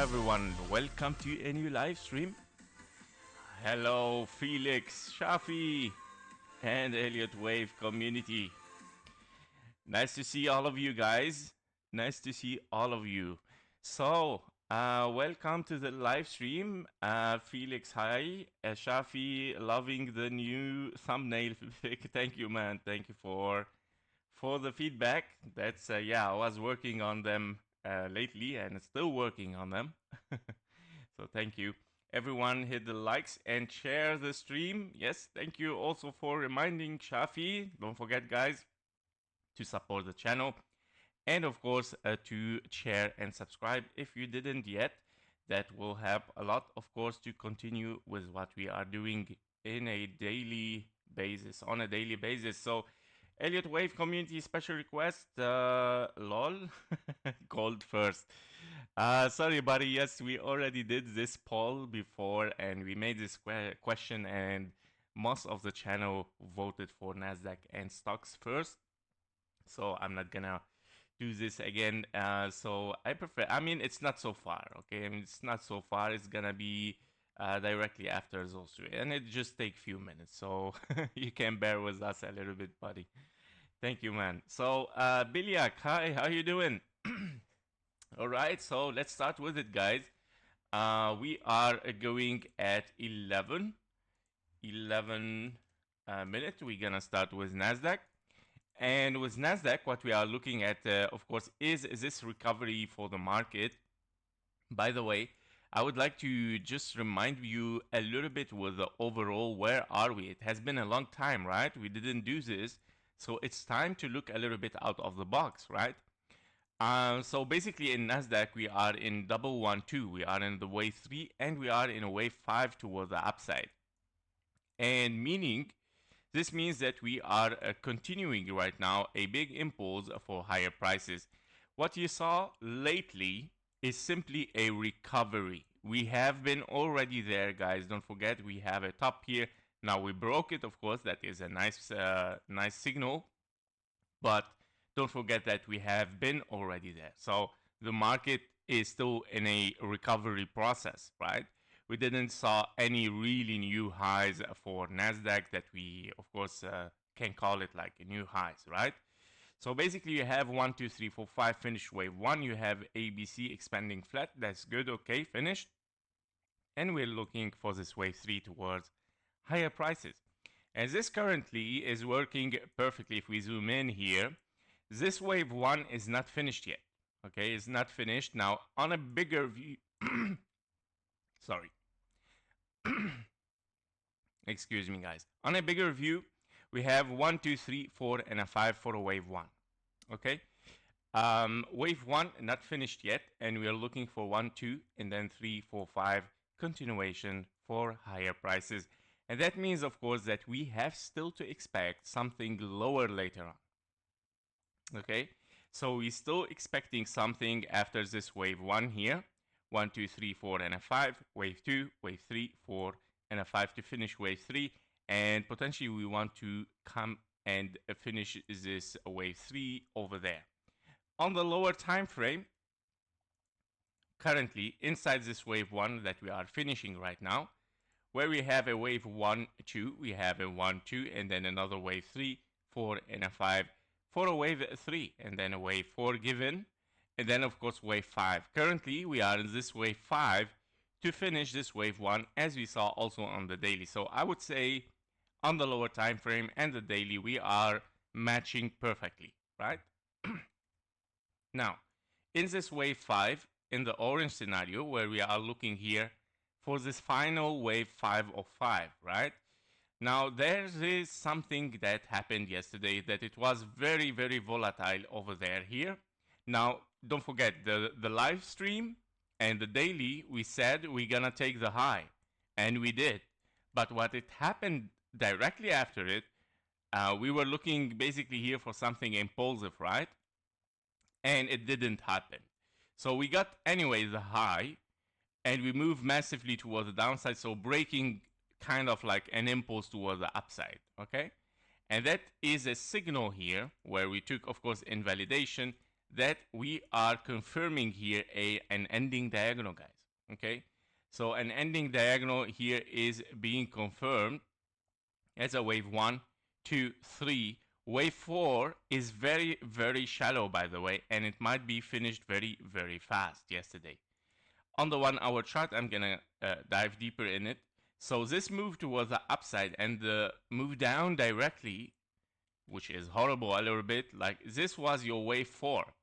everyone, welcome to a new live stream. Hello Felix, Shafi and Elliott Wave community. Nice to see all of you guys. Nice to see all of you. So, welcome to the live stream. Felix, hi. Shafi, loving the new thumbnail. Thank you, man. Thank you for the feedback. That's yeah, I was working on them lately and still working on them. So thank you. Everyone hit the likes and share the stream. Yes, thank you also for reminding Shafi. Don't forget, guys, to support the channel. And of course, to share and subscribe if you didn't yet. That will help a lot, of course, to continue with what we are doing in a daily basis, on a daily basis. So, Elliott Wave community special request, lol, gold first. Sorry, buddy. Yes, we already did this poll before, and we made this question, and most of the channel voted for NASDAQ and stocks first. So I'm not gonna do this again. So I prefer. I mean, it's not so far. Okay, I mean, it's not so far. It's gonna be directly after those two, and it just take few minutes. So you can bear with us a little bit, buddy. Thank you, man. So Bilyak, hi, how you doing? All right, so let's start with it, guys. We are going at 11 minutes. We're gonna start with NASDAQ. And with NASDAQ, what we are looking at, of course, is this recovery for the market. By the way, I would like to just remind you a little bit with the overall, where are we? It has been a long time, right? We didn't do this. So it's time to look a little bit out of the box, right? So basically in NASDAQ, we are in double 1-2. We are in the wave 3 and we are in a wave 5 towards the upside. And this means that we are continuing right now a big impulse for higher prices. What you saw lately is simply a recovery. We have been already there, guys. Don't forget, we have a top here. Now we broke it, of course. That is a nice signal. But don't forget that we have been already there. So the market is still in a recovery process, right? We didn't saw any really new highs for NASDAQ that we, of course, can call it like a new highs, right? So basically you have 1, 2, 3, 4, 5 finished wave 1. You have ABC expanding flat. That's good. Okay, finished. And we're looking for this wave 3 towards higher prices. And this currently is working perfectly. If we zoom in here, this wave 1 is not finished yet. Okay, it's not finished. Now, on a bigger view, sorry. Excuse me, guys. On a bigger view, we have 1, 2, 3, 4, and a 5 for a wave 1. Okay, wave 1 not finished yet, and we are looking for 1, 2, and then 3, 4, 5 continuation for higher prices. And that means, of course, that we have still to expect something lower later on. Okay, so we're still expecting something after this wave 1 here. 1, 2, 3, 4, and a 5. Wave 2, wave 3, 4, and a 5 to finish wave 3. And potentially we want to come and finish this wave 3 over there. On the lower time frame, currently inside this wave 1 that we are finishing right now, where we have a wave 1, 2, we have a 1, 2, and then another wave 3, 4, and a 5 for a wave 3, and then a wave 4 given, and then of course wave 5. Currently we are in this wave 5 to finish this wave 1, as we saw also on the daily. So I would say on the lower time frame and the daily, we are matching perfectly, right? Now, in this wave 5, in the orange scenario, where we are looking here for this final wave 5 of 5, right? Now, there is something that happened yesterday, that it was very, very volatile over there here. Now, don't forget, the live stream and the daily, we said we're gonna take the high, and we did. But what it happened directly after it, we were looking basically here for something impulsive, right? And it didn't happen. So we got anyway the high, and we moved massively towards the downside, so breaking kind of like an impulse towards the upside, okay? And that is a signal here where we took, of course, invalidation. that we are confirming here an ending diagonal, guys. Okay, so an ending diagonal here is being confirmed as a wave 1, 2, 3. Wave 4 is very, very shallow, by the way, and it might be finished very, very fast yesterday. On the 1 hour chart, I'm gonna dive deeper in it. So this move towards the upside and the move down directly, which is horrible a little bit, like this was your wave 4.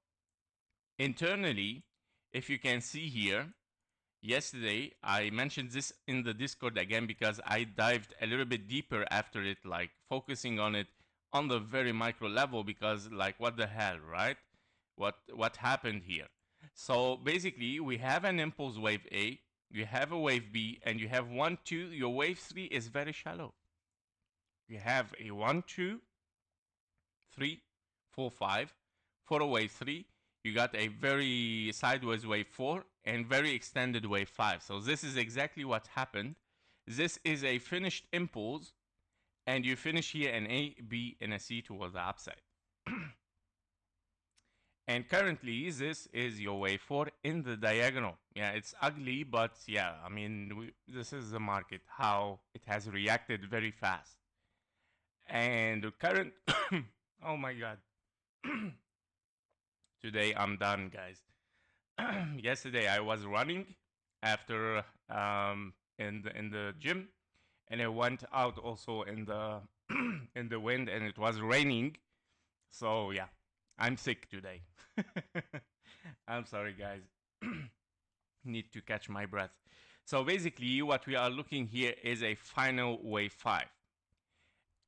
Internally, if you can see here, yesterday I mentioned this in the Discord again because I dived a little bit deeper after it, like focusing on it on the very micro level, because like what the hell, right? What happened here? So basically we have an impulse wave A, you have a wave B, and you have 1, 2. Your wave 3 is very shallow. You have a 1, 2, 3, 4, 5 for a wave 3. You got a very sideways wave 4 and very extended wave 5. So this is exactly what happened. This is a finished impulse, and you finish here an A, B, and a C towards the upside. And currently, this is your wave 4 in the diagonal. Yeah, it's ugly, but yeah, I mean, this is the market, how it has reacted very fast. And the current, oh my God. Today I'm done, guys. Yesterday I was running after in the gym, and I went out also in the in the wind, and it was raining. So yeah, I'm sick today. I'm sorry, guys. Need to catch my breath. So basically, what we are looking here is a final wave 5.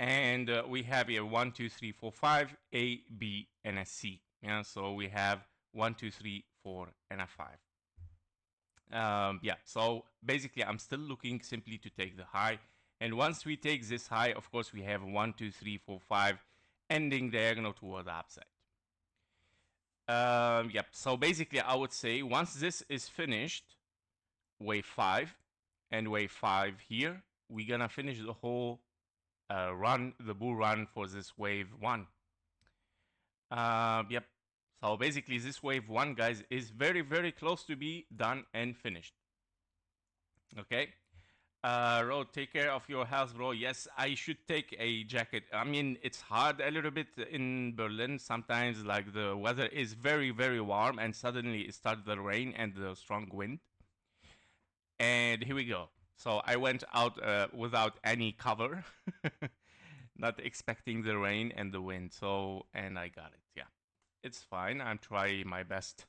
And we have here 1, 2, 3, 4, 5, A, B, and a C. Yeah, so we have 1, 2, 3, 4, and a 5. Yeah, so basically I'm still looking simply to take the high. And once we take this high, of course, we have 1, 2, 3, 4, 5, ending diagonal toward the upside. Yep, so basically I would say once this is finished, wave 5 and wave 5 here, we're gonna finish the whole run, the bull run for this wave 1. Yep, so basically this wave 1, guys, is very, very close to be done and finished. Okay. Ro, take care of your health, bro. Yes, I should take a jacket. I mean, it's hard a little bit in Berlin. Sometimes, like, the weather is very, very warm, and suddenly it starts the rain and the strong wind. And here we go. So I went out without any cover, not expecting the rain and the wind. So, and I got it. Yeah, it's fine. I'm trying my best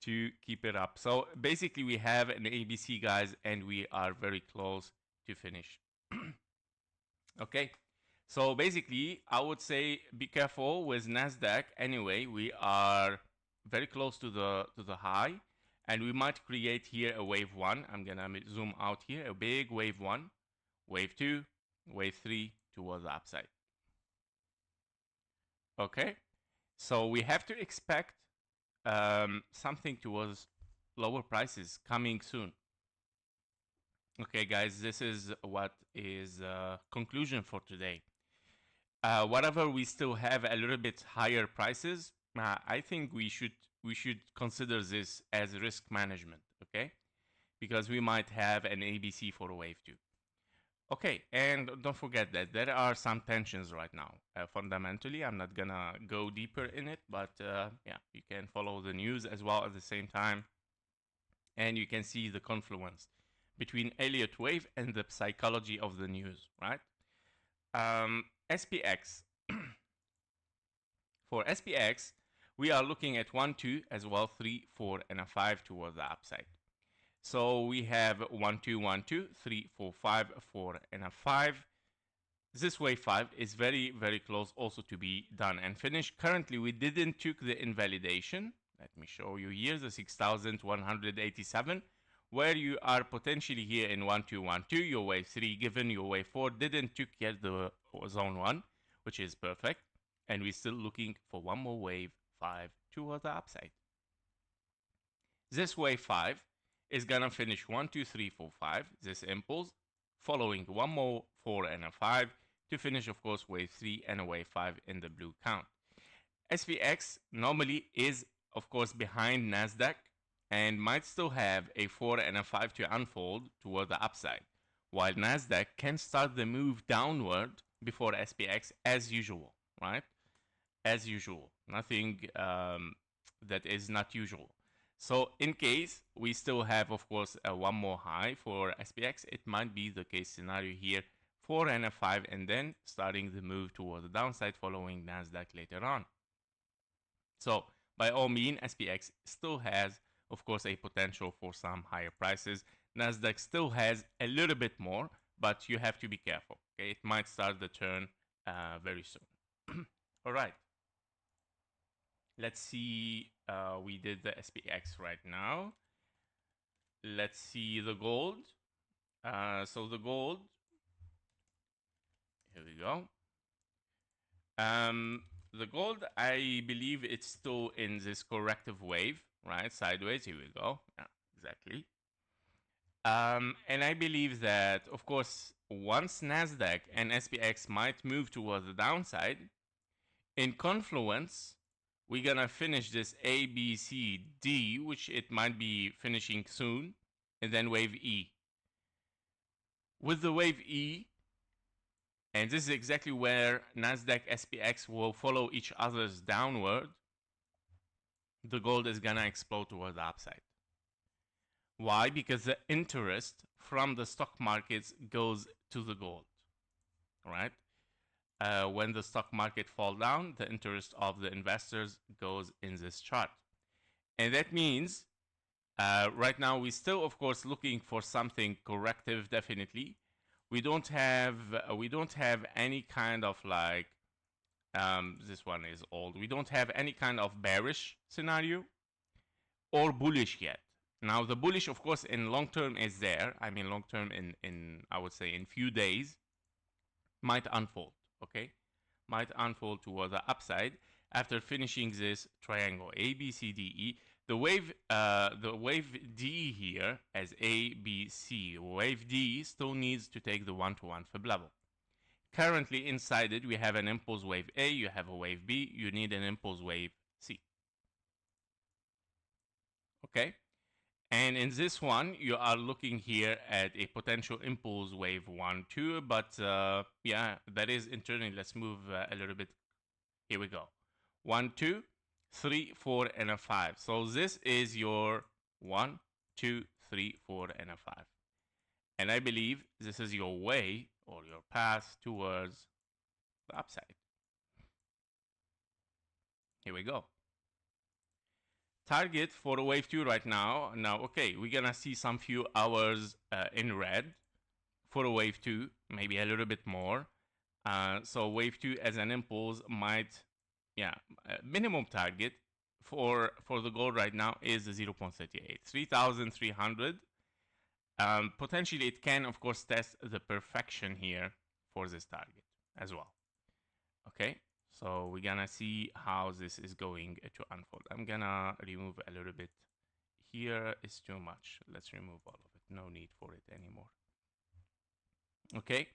to keep it up. So basically we have an ABC, guys, and we are very close to finish. Okay, so basically I would say be careful with NASDAQ. Anyway, we are very close to the high, and we might create here a wave 1. I'm gonna zoom out here, a big wave 1, wave 2, wave 3 towards the upside. Okay, so we have to expect something towards lower prices coming soon. Okay, guys, this is what is conclusion for today. Whatever we still have a little bit higher prices, I think we should consider this as risk management. Okay, because we might have an ABC for wave 2. Okay, and don't forget that there are some tensions right now. Fundamentally, I'm not gonna go deeper in it, but yeah, you can follow the news as well at the same time, and you can see the confluence between Elliott wave and the psychology of the news, right? SPX. For SPX, we are looking at 1, 2, as well 3, 4, and a 5 towards the upside. So we have 1, 2, 1, 2, 3, 4, 5, 4, and a 5. This wave 5 is very, very close also to be done and finished. Currently, we didn't took the invalidation. Let me show you here the 6,187, where you are potentially here in 1, 2, 1, 2. Your wave 3, given your wave 4, didn't took yet the zone 1, which is perfect. And we're still looking for one more wave 5 towards the upside. This wave 5 is gonna finish 1, 2, 3, 4, 5, this impulse, following one more 4 and a 5 to finish, of course, wave 3 and a wave 5 in the blue count. SPX normally is, of course, behind NASDAQ and might still have a 4 and a 5 to unfold toward the upside, while NASDAQ can start the move downward before SPX as usual, right? As usual, nothing that is not usual. So in case we still have, of course, one more high for SPX, it might be the case scenario here, 4 and a 5, and then starting the move toward the downside following NASDAQ later on. So by all means, SPX still has, of course, a potential for some higher prices. NASDAQ still has a little bit more, but you have to be careful. Okay, it might start the turn very soon. All right. Let's see, we did the SPX right now. Let's see the gold. So the gold, here we go. The gold, I believe it's still in this corrective wave, right? Sideways, here we go. Yeah, exactly. And I believe that, of course, once NASDAQ and SPX might move towards the downside, in confluence, we're gonna finish this A, B, C, D, which it might be finishing soon, and then wave E. With the wave E, and this is exactly where NASDAQ, SPX will follow each other's downward, the gold is gonna explode toward the upside. Why? Because the interest from the stock markets goes to the gold, right? When the stock market fall down, the interest of the investors goes in this chart. And that means right now we're still, of course, looking for something corrective, definitely. We don't have any kind of like, this one is old. We don't have any kind of bearish scenario or bullish yet. Now the bullish, of course, in long term is there. I mean, long term in I would say in few days might unfold. Okay, might unfold toward the upside after finishing this triangle A, B, C, D, E. The wave D here as A, B, C. Wave D still needs to take the 1-to-1 fib level. Currently inside it, we have an impulse wave A, you have a wave B, you need an impulse wave C. Okay? And in this one, you are looking here at a potential impulse wave 1, 2, but yeah, that is internally. Let's move a little bit. Here we go. 1, 2, 3, 4, and a 5. So this is your 1, 2, 3, 4, and a 5. And I believe this is your way or your path towards the upside. Here we go. Target for wave 2 right now. Now, okay, we're gonna see some few hours in red for a wave 2, maybe a little bit more. So wave 2 as an impulse might, yeah, minimum target for the gold right now is 0.38, 3,300. Potentially it can, of course, test the perfection here for this target as well. Okay, so we're gonna see how this is going to unfold. I'm gonna remove a little bit. Here is too much. Let's remove all of it. No need for it anymore. Okay,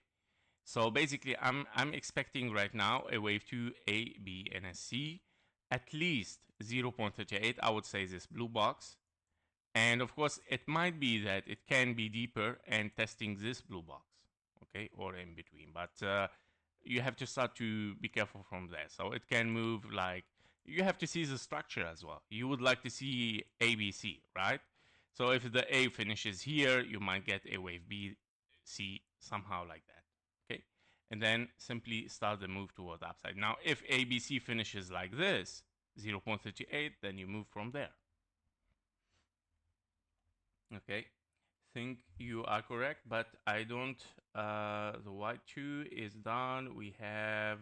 so basically I'm expecting right now a wave 2 A, B, and a C, at least 0.38. I would say this blue box. And of course, it might be that it can be deeper and testing this blue box, okay, or in between. But you have to start to be careful from there. So it can move like, you have to see the structure as well. You would like to see ABC, right? So if the A finishes here, you might get a wave B, C, somehow like that, okay? And then simply start the move toward the upside. Now, if ABC finishes like this, 0.38, then you move from there. Okay, think you are correct, but I don't. The white 2 is done. We have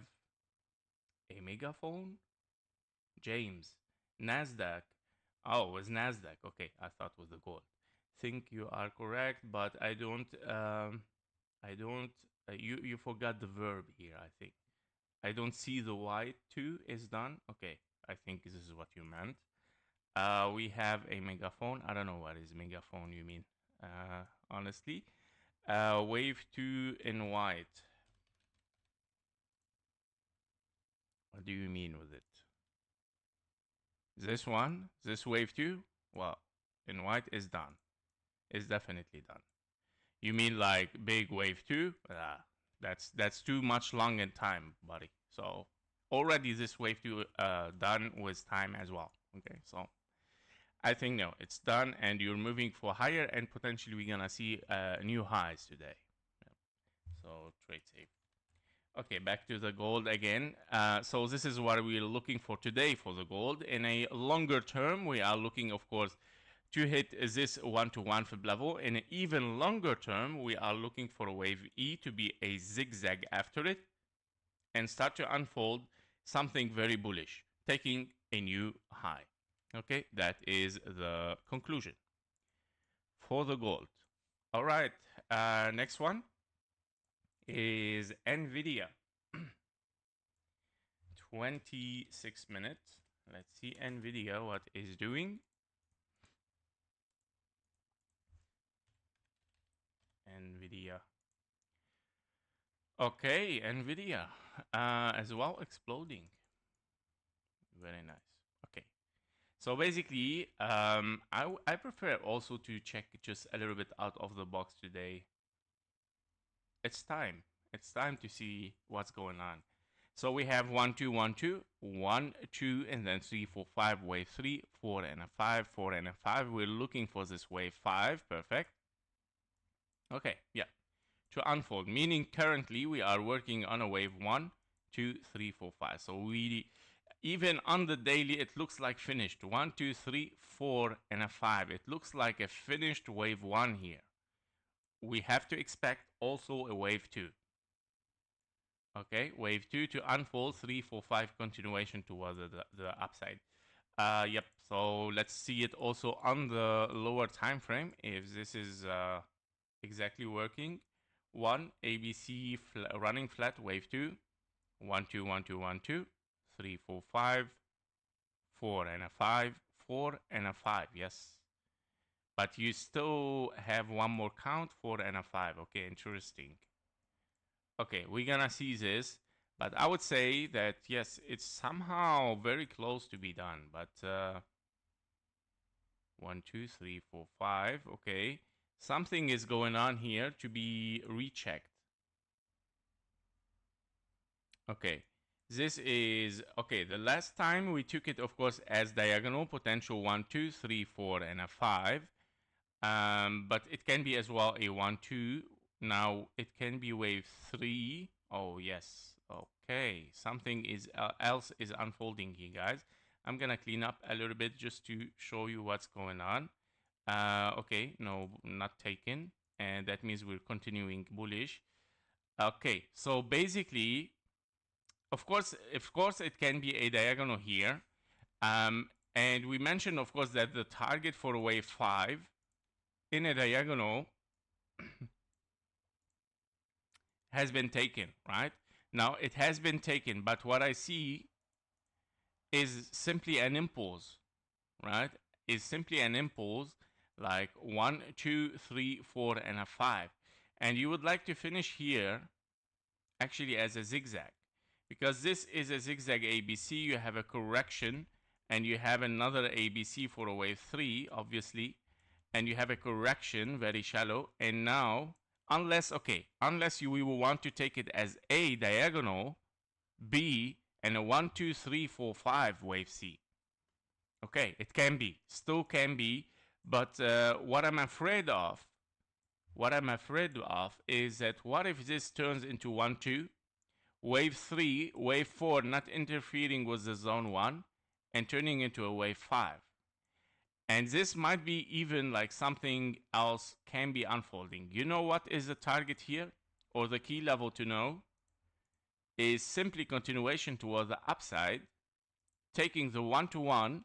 a megaphone. James, NASDAQ. Oh, it was NASDAQ. Okay, I thought it was the gold. Think you are correct, but I don't. I don't. You forgot the verb here. I think I don't see the white 2 is done. Okay, I think this is what you meant. We have a megaphone. I don't know what is megaphone you mean, honestly. Wave 2 in white. What do you mean with it? This one, this wave 2, well, in white is done. Is definitely done. You mean like big wave 2? That's too much long in time, buddy. So already this wave 2 done with time as well. Okay, so I think no, it's done, and you're moving for higher, and potentially we're gonna see new highs today. Yeah. So trade safe. Okay, back to the gold again. So this is what we're looking for today for the gold. In a longer term, we are looking, of course, to hit this 1-to-1 fib level. In an even longer term, we are looking for a wave E to be a zigzag after it and start to unfold something very bullish, taking a new high. Okay, that is the conclusion for the gold. All right, next one is Nvidia. 26 minutes. Let's see Nvidia what is doing. Nvidia. Okay, Nvidia as well exploding. Very nice. Okay. So basically, I prefer also to check just a little bit out of the box today. It's time. It's time to see what's going on. So we have 1, 2, 1, 2, 1, 2, and then 3, 4, 5, wave 3, 4 and a 5, 4 and a 5. We're looking for this wave 5. Perfect. Okay, yeah. To unfold, meaning currently we are working on a wave 1, 2, 3, 4, 5. So we, even on the daily, it looks like finished. 1, 2, 3, 4, and a 5. It looks like a finished wave 1 here. We have to expect also a wave 2. Okay, wave 2 to unfold, 3, 4, 5 continuation towards the upside. Yep, so let's see it also on the lower time frame if this is exactly working. 1, ABC running flat, wave 2, 1, 2, 1, 2, 1, 2, 3, 4, 5, 4 and a 5, 4 and a 5, yes. But you still have one more count, 4 and a 5. Okay, interesting. Okay, we're gonna see this, but I would say that yes, it's somehow very close to be done. But 1, 2, 3, 4, 5. Okay, something is going on here to be rechecked. Okay, this is okay. The last time we took it, of course, as diagonal potential 1, 2, 3, 4, and a 5. But it can be as well a 1, 2. Now it can be wave 3. Oh yes. Okay, something is else is unfolding here, guys. I'm gonna clean up a little bit just to show you what's going on. Okay, no, not taken, and that means we're continuing bullish. Okay, so basically, of course, it can be a diagonal here. And we mentioned, of course, that the target for wave 5 in a diagonal has been taken, right? Now it has been taken, but what I see is simply an impulse, right? Is simply an impulse like 1, 2, 3, 4, and a 5. And you would like to finish here actually as a zigzag, because this is a zigzag ABC. You have a correction and you have another ABC for a wave 3, obviously, and you have a correction very shallow. And now, unless we will want to take it as a diagonal B and a 1, 2, 3, 4, 5 wave C. Okay, it can be, still can be, but what I'm afraid of is that what if this turns into 1, 2, wave 3, wave 4 not interfering with the zone 1 and turning into a wave 5. And this might be even like something else can be unfolding. You know what is the target here, or the key level to know, is simply continuation toward the upside, taking the 1-to-1,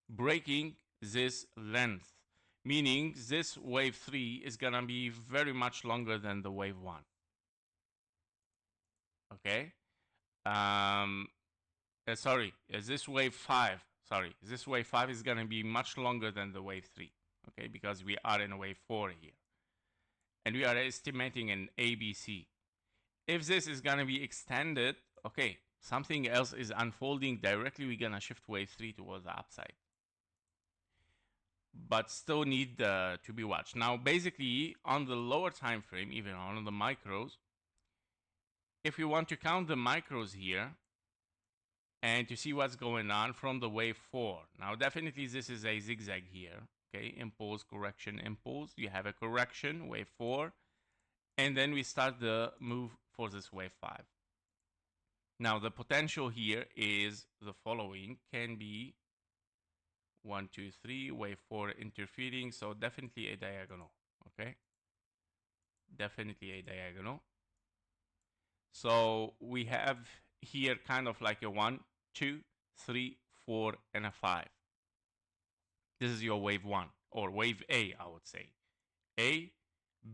breaking this length, meaning this wave 3 is gonna be very much longer than the wave 1. Okay, this wave 5. This wave 5 is going to be much longer than the wave 3, okay, because we are in a wave 4 here. And we are estimating an ABC. If this is going to be extended, okay, something else is unfolding directly, we're gonna shift wave 3 towards the upside, but still need to be watched. Now basically on the lower time frame, even on the micros, if you want to count the micros here and to see what's going on from the wave 4, now definitely this is a zigzag here. Okay, impulse, correction, impulse. You have a correction, wave 4, and then we start the move for this wave 5. Now the potential here is the following, can be 1, 2, 3, wave 4 interfering, so definitely a diagonal. Okay, definitely a diagonal. So we have here kind of like a 1, 2, 3, 4, and a 5. This is your wave 1, or wave A, I would say. A,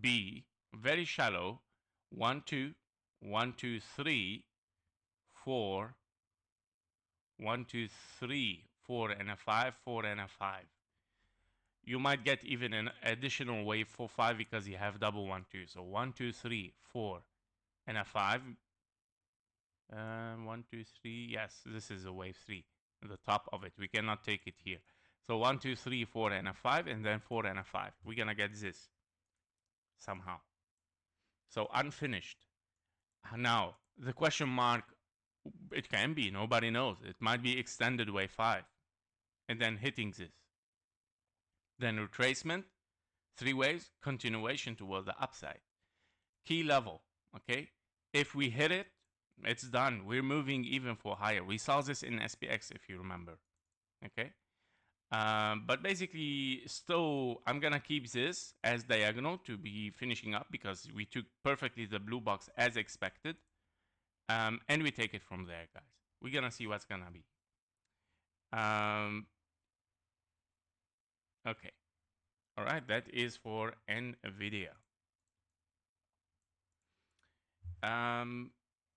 B, very shallow, 1, 2, 1, 2, 3, 4, 1, 2, 3, 4, and a 5, 4, and a 5. You might get even an additional wave for 5 because you have double 1, 2. So 1, 2, 3, 4, and a 5. 1, 2, 3. Yes, this is a wave 3. The top of it. We cannot take it here. So 1, 2, 3, 4, and a 5, and then 4 and a 5. We're gonna get this somehow. So unfinished. Now the question mark, it can be, nobody knows. It might be extended wave 5, and then hitting this. Then retracement, 3 waves, continuation toward the upside. Key level, okay? If we hit it, it's done. We're moving even for higher. We saw this in SPX, if you remember, okay? But basically, still, I'm gonna keep this as diagonal to be finishing up because we took perfectly the blue box as expected. And we take it from there, guys. We're gonna see what's gonna be. Okay. All right, that is for Nvidia.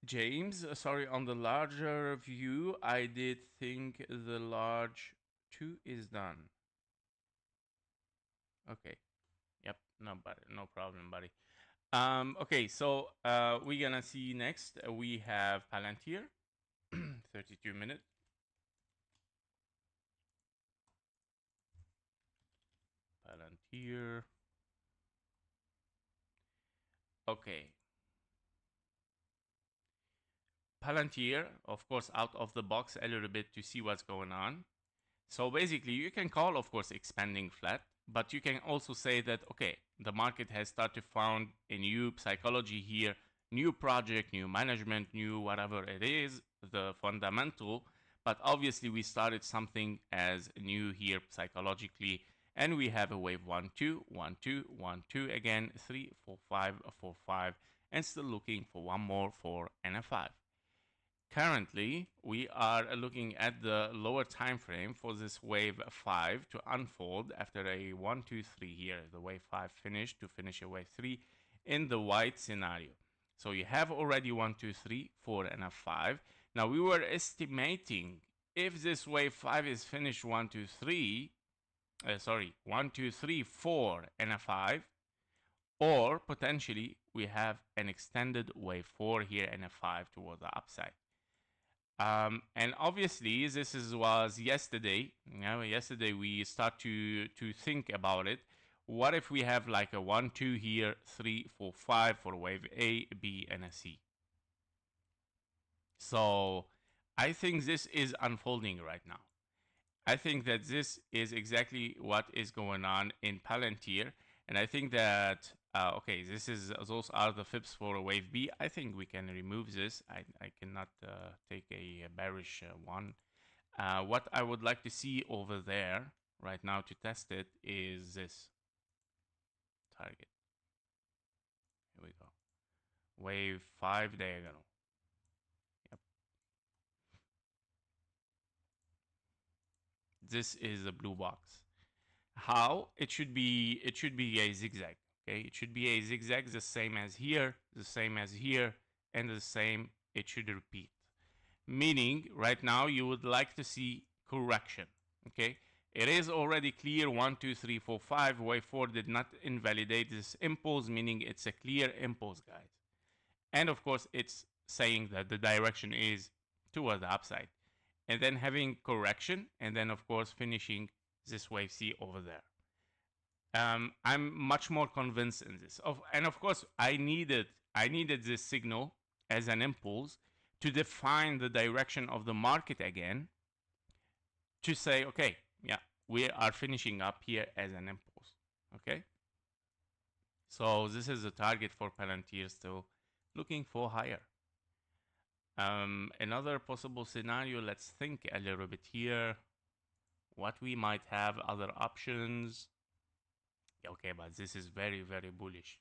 James, sorry, on the larger view, I did think the large 2 is done. Okay. Yep, no problem, buddy. Okay, so we're gonna see next. We have Palantir, 32 minutes. Palantir. Okay. Palantir, of course, out of the box a little bit to see what's going on. So basically, you can call, of course, expanding flat, but you can also say that, okay, the market has started to found a new psychology here, new project, new management, new whatever it is, the fundamental, but obviously we started something as new here psychologically, and we have a wave 1, 2, 1, 2, 1, 2, again, 3, 4, 5, 4, 5, and still looking for one more 4 and a 5. Currently, we are looking at the lower time frame for this wave 5 to unfold after a 1, 2, 3 here. The wave 5 finished to finish a wave 3 in the white scenario. So you have already 1, 2, 3, 4, and a 5. Now we were estimating if this wave 5 is finished 1, 2, 3, 1, 2, 3, 4, and a 5, or potentially we have an extended wave 4 here and a 5 toward the upside. And obviously, this was yesterday. Yesterday we start to think about it. What if we have like a 1, 2 here, 3, 4, 5 for wave A, B, and a C? So I think this is unfolding right now. I think that this is exactly what is going on in Palantir. And I think that, okay, those are the fibs for wave B. I think we can remove this. I cannot take a bearish one. What I would like to see over there right now to test it is this target. Here we go. Wave 5 diagonal. Yep. This is a blue box. How? It should be a zigzag. Okay, it should be a zigzag, the same as here, the same as here, and the same. It should repeat. Meaning, right now you would like to see correction. Okay, it is already clear. 1, 2, 3, 4, 5. Wave 4 did not invalidate this impulse, meaning it's a clear impulse, guys. And of course, it's saying that the direction is toward the upside, and then having correction, and then of course finishing this wave C over there. I'm much more convinced in this. And of course, I needed this signal as an impulse to define the direction of the market again, to say, okay, yeah, we are finishing up here as an impulse. Okay, so this is the target for Palantir, still looking for higher. Another possible scenario, let's think a little bit here, what we might have, other options. Okay, but this is very, very bullish.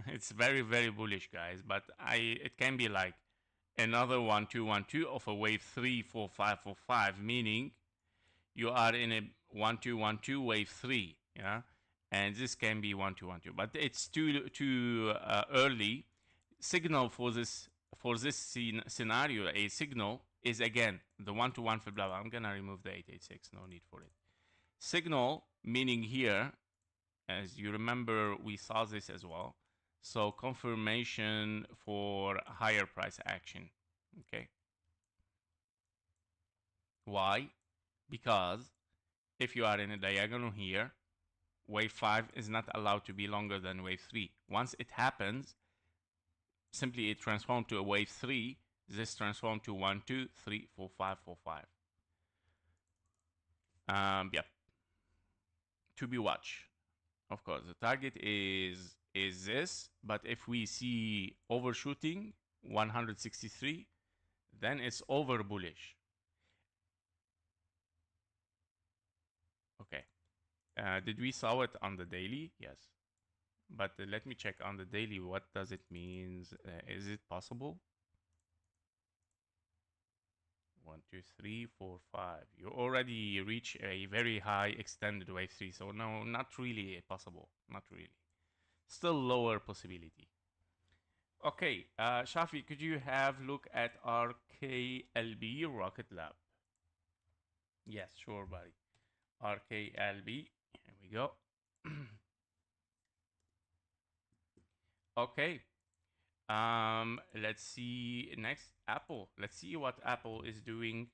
It's very, very bullish, guys, but it can be like another 1 2 1 2 of a wave 3 4 5 4 5, meaning you are in a 1 2 1 2 wave 3, yeah, and this can be 1 2 1 2, but it's too early. Signal for this scenario, a signal is again the 1 to 1 for blah blah. I'm gonna remove the 886, no need for it. Signal meaning here, as you remember, we saw this as well. So confirmation for higher price action. Okay. Why? Because if you are in a diagonal here, wave 5 is not allowed to be longer than wave 3. Once it happens, simply it transforms to a wave 3. This transforms to 1 2 3 4 5 4 5. Yep. To be watched. Of course, the target is this, but if we see overshooting 163, then it's over bullish. Okay. Did we saw it on the daily? Yes. But let me check on the daily. What does it mean? Is it possible? 1 2 3 4 5. You already reach a very high extended wave 3, so no, not really possible. Not really. Still lower possibility. Okay, Shafi, could you have look at RKLB, Rocket Lab? Yes, sure, buddy. RKLB. Here we go. Okay. Let's see next, Apple. Let's see what Apple is doing.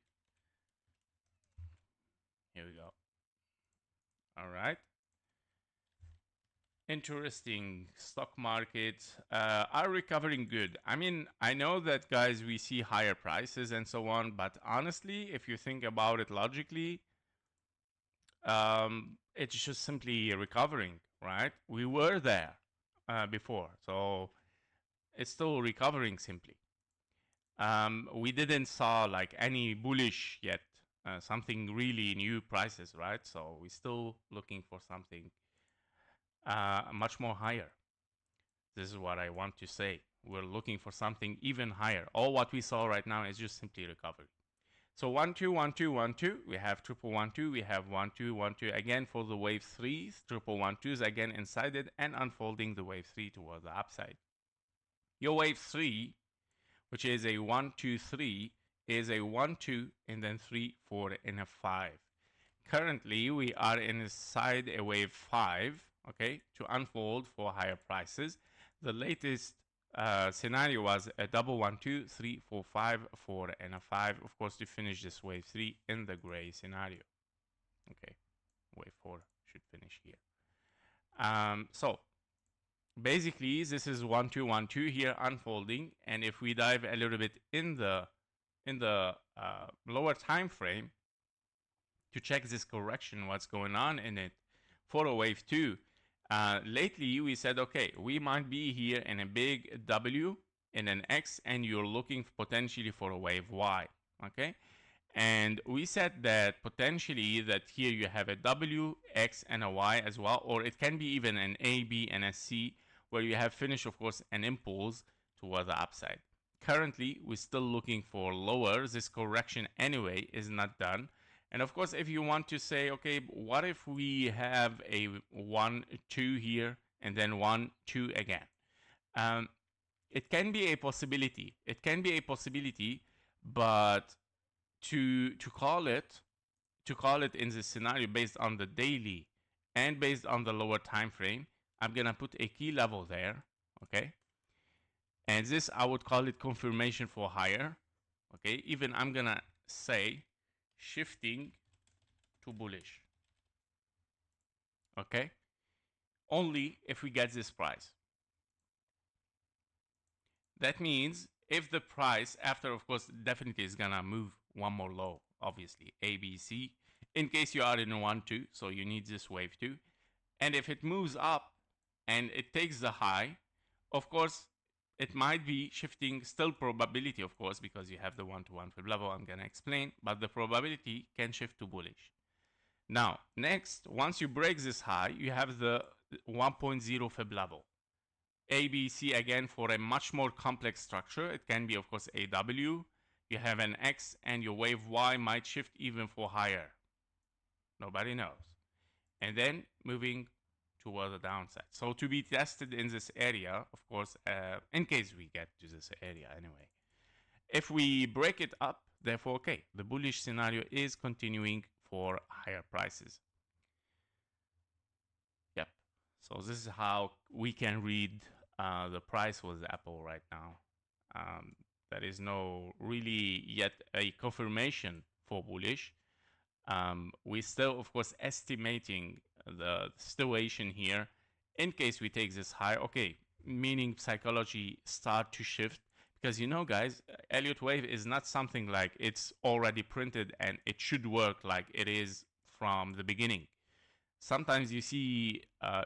Here we go. All right. Interesting. Stock markets are recovering good. I mean, I know that, guys, we see higher prices and so on, but honestly, if you think about it logically, it's just simply recovering, right? We were there before, so it's still recovering simply. We didn't saw like any bullish yet, something really new prices, right? So we're still looking for something much more higher. This is what I want to say. We're looking for something even higher. All what we saw right now is just simply recovery. So 1 2 1 2 1 2. We have triple 1 2. We have 1 2 1 2 again for the wave 3s. Triple 1 2s again inside it and unfolding the wave 3 towards the upside. Your wave 3, which is a 1 2 3, is a 1 2 and then 3 4 and a 5. Currently we are inside a wave 5, okay, to unfold for higher prices. The latest scenario was a double 1 2 3 4 5 4 and a 5, of course, to finish this wave 3 in the gray scenario. Okay, wave 4 should finish here. So basically this is 1 2 1 2 here unfolding, and if we dive a little bit in the lower time frame to check this correction, what's going on in it for a wave 2, lately we said, okay, we might be here in a big W in an X, and you're looking potentially for a wave Y. Okay, and we said that potentially that here you have a W, X, and a Y as well, or it can be even an A, B, and a C, where you have finished, of course, an impulse toward the upside. Currently, we're still looking for lower. This correction anyway is not done. And of course, if you want to say, okay, what if we have a 1 2 here and then 1 2 again? It can be a possibility. It can be a possibility, but to call it in this scenario based on the daily and based on the lower time frame, I'm gonna put a key level there, okay? And this, I would call it confirmation for higher. Okay, even I'm gonna say shifting to bullish. Okay, only if we get this price. That means if the price after, of course, definitely is gonna move one more low, obviously A, B, C, in case you are in 1, 2, so you need this wave too. And if it moves up and it takes the high, of course, it might be shifting, still probability, of course, because you have the 1-to-1 fib level, I'm gonna explain, but the probability can shift to bullish. Now, next, once you break this high, you have the 1.0 fib level. ABC again for a much more complex structure. It can be, of course, AW. You have an X and your wave Y might shift even for higher. Nobody knows. And then moving toward the downside. So to be tested in this area, of course, in case we get to this area anyway. If we break it up, therefore, okay, the bullish scenario is continuing for higher prices. Yep. So this is how we can read the price with Apple right now. There is no really yet a confirmation for bullish. We still, of course, estimating the situation here in case we take this high. Okay, meaning psychology start to shift, because you know, guys, Elliott wave is not something like it's already printed and it should work like it is from the beginning. Sometimes you see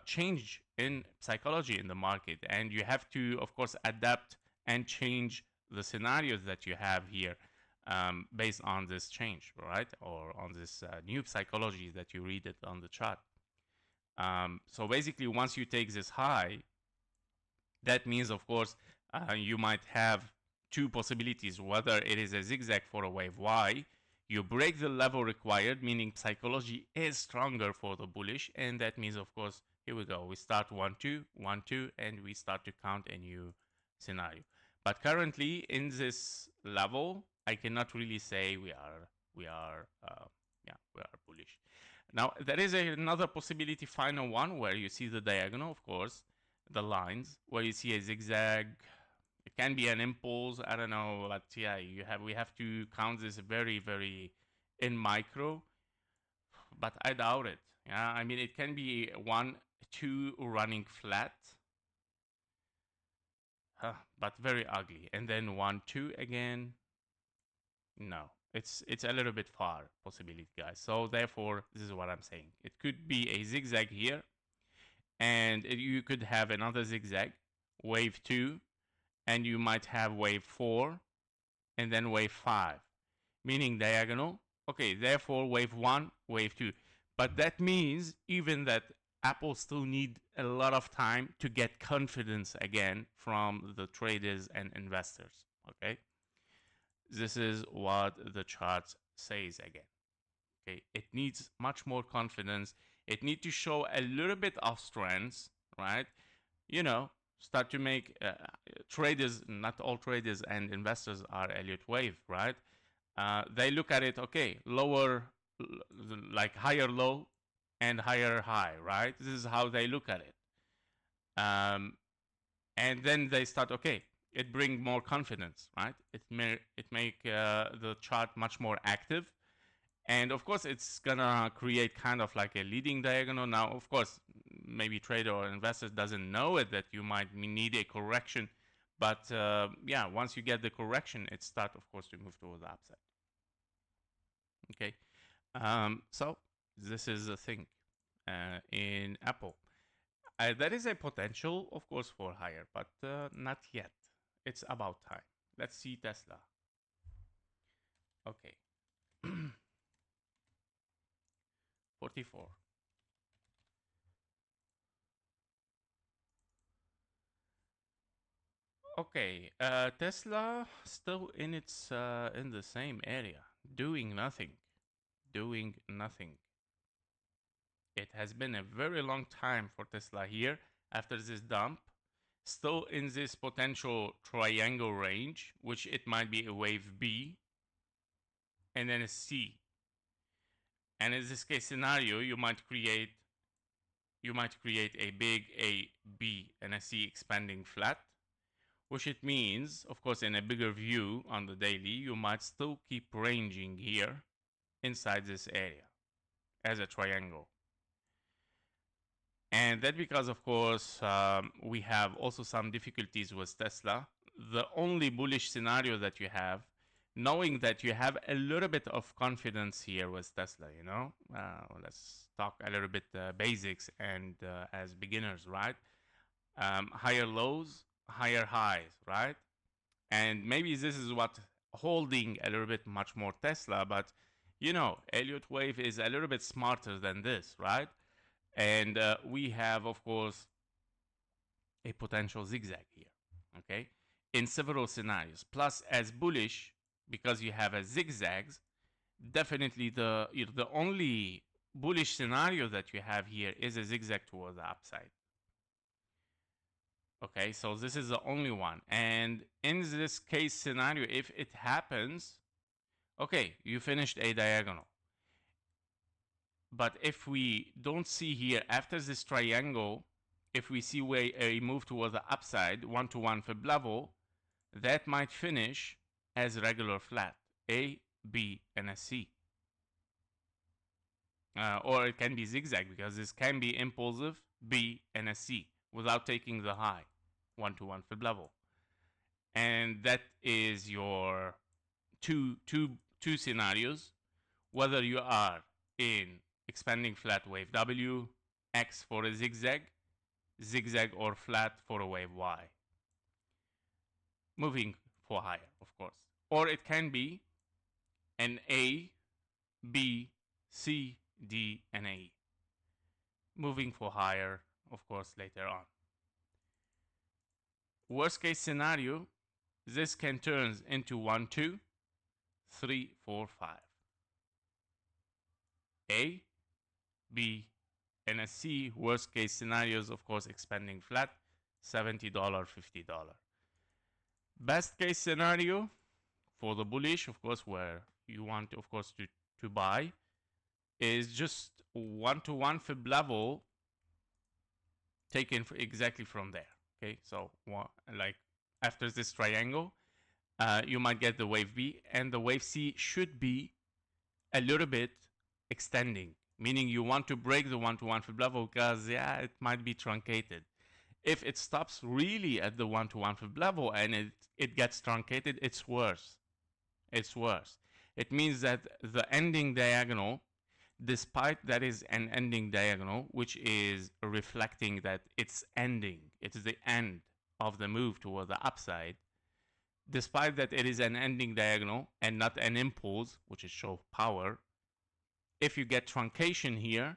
change in psychology in the market, and you have to, of course, adapt and change the scenarios that you have here based on this change, right? Or on this new psychology that you read it on the chart. So basically, once you take this high, that means, of course, you might have two possibilities, whether it is a zigzag for a wave Y, you break the level required, meaning psychology is stronger for the bullish, and that means, of course, here we go. We start 1, 2, 1, 2, and we start to count a new scenario. But currently, in this level, I cannot really say we are bullish. Now, there is another possibility, final one, where you see the diagonal, of course, the lines, where you see a zigzag. It can be an impulse, I don't know, but yeah, we have to count this very, very in micro, but I doubt it. Yeah, I mean, it can be 1, 2 running flat, but very ugly, and then 1, 2 again. No, it's a little bit far possibility, guys. So therefore, this is what I'm saying. It could be a zigzag here, and you could have another zigzag, wave 2, and you might have wave 4 and then wave 5, meaning diagonal. Okay, therefore wave 1, wave 2. But that means even that Apple still need a lot of time to get confidence again from the traders and investors. Okay, this is what the chart says again. Okay, it needs much more confidence. It needs to show a little bit of strength, right? You know, start to make traders, not all traders and investors are Elliott wave, right? They look at it, okay, lower, like higher low and higher high, right? This is how they look at it. And then they start, okay, it brings more confidence, right? It make the chart much more active. And of course, it's gonna create kind of like a leading diagonal. Now, of course, maybe trader or investors doesn't know it that you might need a correction. But yeah, once you get the correction, it starts, of course, to move towards the upside. Okay, so this is the thing in Apple. There is a potential, of course, for higher, but not yet. It's about time. Let's see Tesla. Okay. 44. Okay, Tesla still in its in the same area, doing nothing, doing nothing. It has been a very long time for Tesla here after this dump, still in this potential triangle range, which it might be a wave B and then a C. And in this case scenario, you might create a big A, B, and a C expanding flat, which it means, of course, in a bigger view on the daily, you might still keep ranging here inside this area as a triangle. And that because, of course, we have also some difficulties with Tesla. The only bullish scenario that you have, knowing that you have a little bit of confidence here with Tesla, you know, let's talk a little bit basics and as beginners, right? Higher lows, higher highs, right? And maybe this is what holding a little bit much more Tesla, but you know, Elliott wave is a little bit smarter than this, right? And we have, of course, a potential zigzag here, okay, in several scenarios. Plus, as bullish, because you have a zigzags, definitely the only bullish scenario that you have here is a zigzag toward the upside. Okay, so this is the only one. And in this case scenario, if it happens, okay, you finished a diagonal. But if we don't see here after this triangle, if we see a move towards the upside, 1-to-1 fib level, that might finish as regular flat, A, B, and a C. Or it can be zigzag because this can be impulsive, B, and a C without taking the high, 1-to-1 fib level. And that is your two scenarios, whether you are in expanding flat wave W, X for a zigzag, zigzag or flat for a wave Y. Moving for higher, of course. Or it can be an A, B, C, D, and A. Moving for higher, of course, later on. Worst case scenario, this can turn into 1, 2, 3, 4, 5. A, B, and a C. Worst case scenarios, of course, expanding flat, $70, $50. Best case scenario for the bullish, of course, where you want, of course, to buy, is just 1-to-1 fib level taken exactly from there. Okay, so like after this triangle, you might get the wave B, and the wave C should be a little bit extending, meaning you want to break the 1-to-1 fib level because, yeah, it might be truncated. If it stops really at the 1-to-1 fib level and it gets truncated, it's worse. It's worse. It means that the ending diagonal, despite that is an ending diagonal, which is reflecting that it's ending, it is the end of the move toward the upside, despite that it is an ending diagonal and not an impulse, which is show power, if you get truncation here,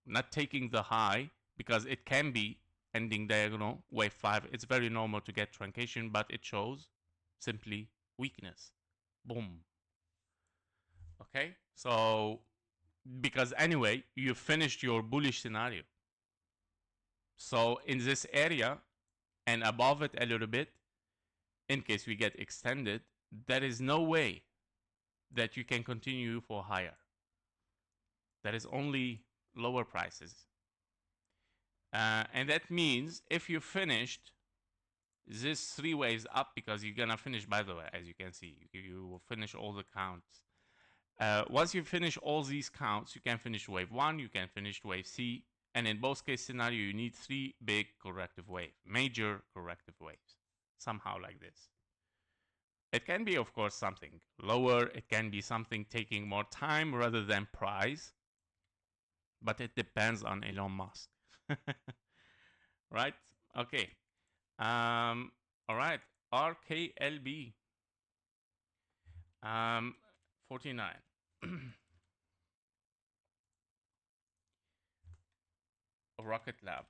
not taking the high, because it can be ending diagonal, wave 5, it's very normal to get truncation, but it shows simply weakness. Boom. Okay, so because anyway, you finished your bullish scenario. So in this area and above it a little bit, in case we get extended, there is no way that you can continue for higher. There is only lower prices. And that means if you finished this 3 waves up, because you're gonna finish, by the way, as you can see, you will finish all the counts. Once you finish all these counts, you can finish wave 1, you can finish wave C, and in both case scenario, you need 3 big corrective waves, major corrective waves, somehow like this. It can be, of course, something lower, it can be something taking more time rather than price, but it depends on Elon Musk. Right? Okay. All right. RKLB. 49. Rocket Lab.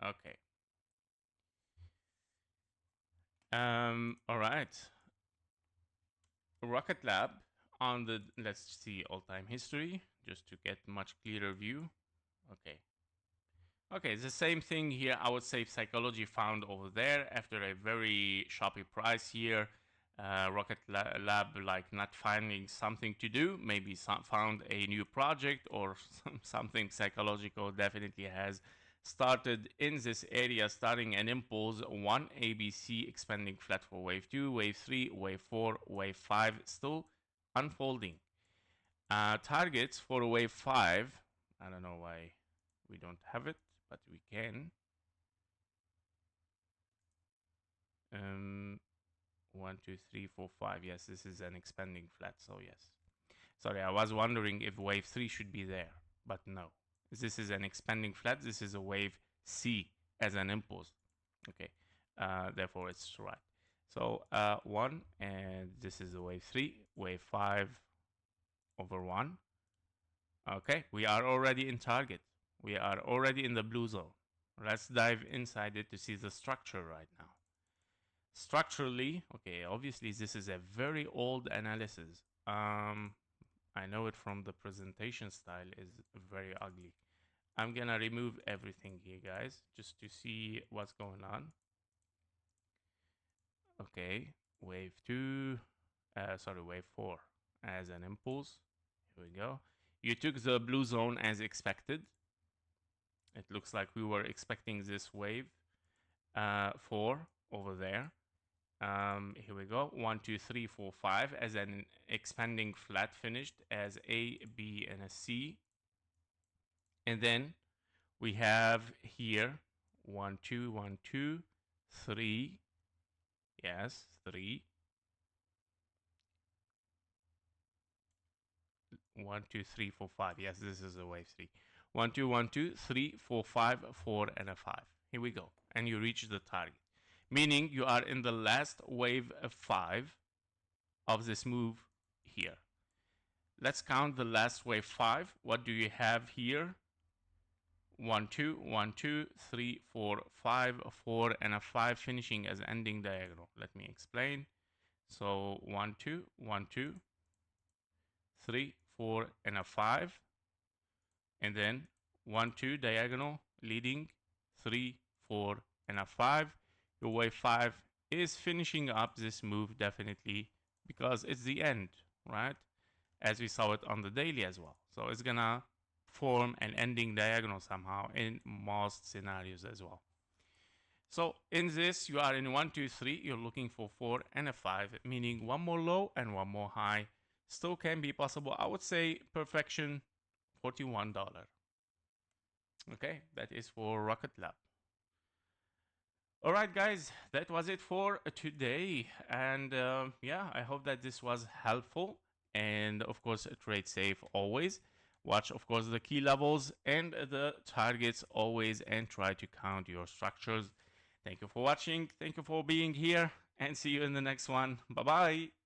Okay. All right. Rocket Lab on the, let's see, all-time history, just to get much clearer view. Okay. Okay, the same thing here. I would say psychology found over there after a very choppy price here. Rocket Lab like not finding something to do, maybe found a new project or something psychological, definitely has started in this area, starting an impulse 1 ABC expanding flat for wave 2, wave 3, wave 4, wave 5, still unfolding. Targets for wave 5, I don't know why we don't have it, but we can. 1, 2, 3, 4, 5. Yes, this is an expanding flat, so yes. Sorry, I was wondering if wave 3 should be there, but no. This is an expanding flat. This is a wave C as an impulse. Okay, therefore it's right. So 1, and this is the wave 3, wave 5 over 1. Okay, we are already in target. We are already in the blue zone. Let's dive inside it to see the structure right now. Structurally, okay, obviously this is a very old analysis. I know it from the presentation style is very ugly. I'm gonna remove everything here, guys, just to see what's going on. Okay, wave 2, wave 4 as an impulse. Here we go. You took the blue zone as expected. It looks like we were expecting this wave 4 over there. Here we go. 1, 2, 3, 4, 5 as an expanding flat finished as A, B, and a C. And then we have here 1, 2, 1, 2, 3. Yes, 3. 1, 2, 3, 4, 5. Yes, this is a wave 3. 1, 2, 1, 2, 3, 4, 5, 4, and a 5. Here we go. And you reach the target. Meaning you are in the last wave of 5 of this move here. Let's count the last wave 5. What do you have here? 1, 2, 1, 2, 3, 4, 5, 4, and a 5 finishing as ending diagonal. Let me explain. So 1, 2, 1, 2, 3, 4, and a 5. And then 1, 2 diagonal leading 3, 4, and a 5. Your wave 5 is finishing up this move definitely because it's the end, right? As we saw it on the daily as well. So it's gonna form an ending diagonal somehow in most scenarios as well. So in this, you are in 1, 2, 3, you're looking for 4 and a 5, meaning one more low and one more high. Still can be possible. I would say perfection, $41. Okay, that is for Rocket Lab. All right, guys, that was it for today. And yeah, I hope that this was helpful. And of course, trade safe always. Watch, of course, the key levels and the targets always, and try to count your structures. Thank you for watching. Thank you for being here, and see you in the next one. Bye-bye.